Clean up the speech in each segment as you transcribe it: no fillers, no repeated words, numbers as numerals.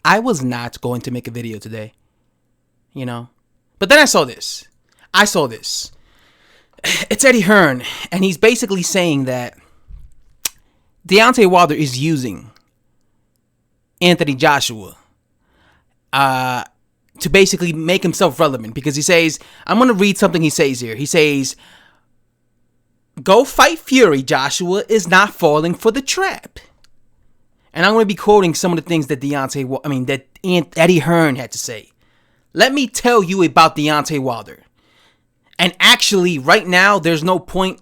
I was not going to make a video today, you know. But then I saw this. It's Eddie Hearn, and he's basically saying that Deontay Wilder is using Anthony Joshua to basically make himself relevant, because he says, I'm going to read something he says here. He says, "Go fight Fury. Joshua is not falling for the trap." And I'm going to be quoting some of the things that that Eddie Hearn had to say. Let me tell you about Deontay Wilder. And actually, right now, there's no point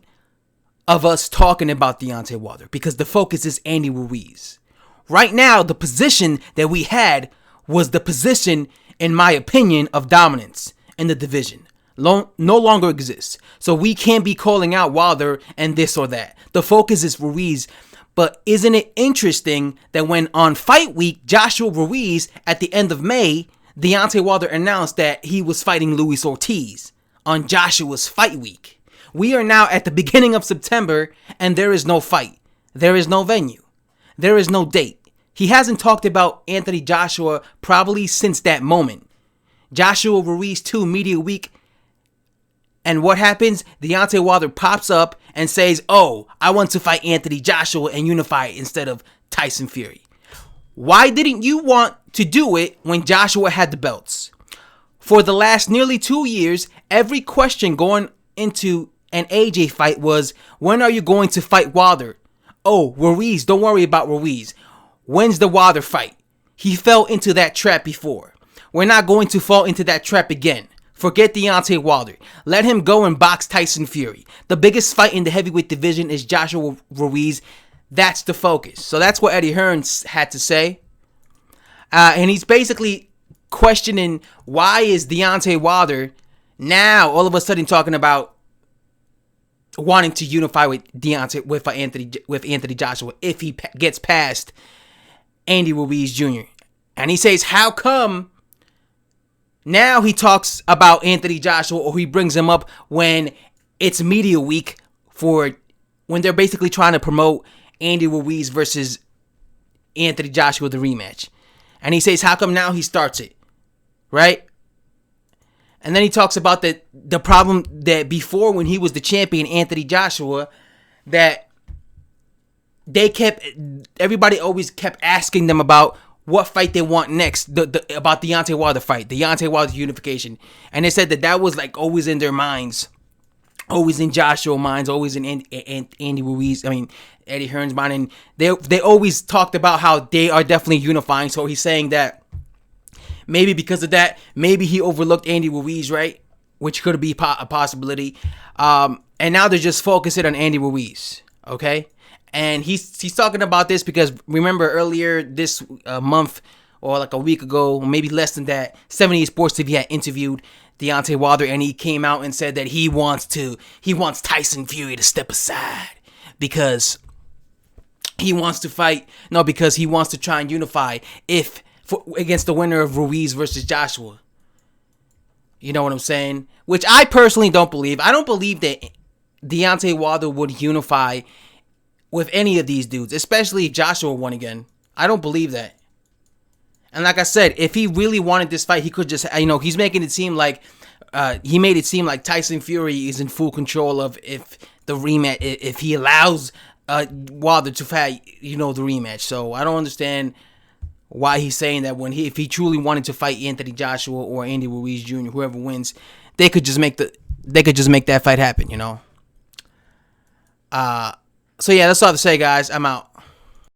of us talking about Deontay Wilder because the focus is Andy Ruiz. Right now, the position that we had was the position, in my opinion, of dominance in the division. No longer exists. So we can't be calling out Wilder and this or that. The focus is Ruiz. But isn't it interesting that when on fight week, Joshua Ruiz, at the end of May, Deontay Wilder announced that he was fighting Luis Ortiz on Joshua's fight week. We are now at the beginning of September, and there is no fight. There is no venue. There is no date. He hasn't talked about Anthony Joshua probably since that moment. Joshua Ruiz 2 media week. And what happens? Deontay Wilder pops up and says, "Oh, I want to fight Anthony Joshua and unify instead of Tyson Fury." Why didn't you want to do it when Joshua had the belts? For the last nearly 2 years, every question going into an AJ fight was, when are you going to fight Wilder? Oh, Ruiz, don't worry about Ruiz. When's the Wilder fight? He fell into that trap before. We're not going to fall into that trap again. Forget Deontay Wilder. Let him go and box Tyson Fury. The biggest fight in the heavyweight division is Joshua Ruiz. That's the focus. So that's what Eddie Hearn had to say. And he's basically questioning, why is Deontay Wilder now all of a sudden talking about wanting to unify with Anthony Joshua if he gets past Andy Ruiz Jr. And he says, how come now he talks about Anthony Joshua, or he brings him up when it's media week when they're basically trying to promote Andy Ruiz versus Anthony Joshua, the rematch. And he says, how come now he starts it? Right? And then he talks about the problem that before, when he was the champion, Anthony Joshua, that everybody always kept asking them about what fight they want next, about Deontay Wilder fight, Deontay Wilder unification. And they said that was like always in their minds, always in Joshua's minds, always in Andy Ruiz, Eddie Hearn's mind. And they always talked about how they are definitely unifying. So he's saying that maybe because of that, maybe he overlooked Andy Ruiz, right? Which could be a possibility. And now they're just focusing on Andy Ruiz, okay? And he's talking about this because, remember, earlier this month, or like a week ago, maybe less than that, 78 Sports TV had interviewed Deontay Wilder, and he came out and said that he wants Tyson Fury to step aside because he wants to fight. No, because he wants to try and unify against the winner of Ruiz versus Joshua. You know what I'm saying? Which I personally don't believe. I don't believe that Deontay Wilder would unify with any of these dudes, especially if Joshua won again. I don't believe that. And like I said, if he really wanted this fight, he could just, he's making it seem like, he made it seem like Tyson Fury is in full control of if he allows Wilder to fight, the rematch. So I don't understand why he's saying that if he truly wanted to fight Anthony Joshua or Andy Ruiz Jr., whoever wins, they could just make that fight happen, So yeah, that's all to say, guys. I'm out.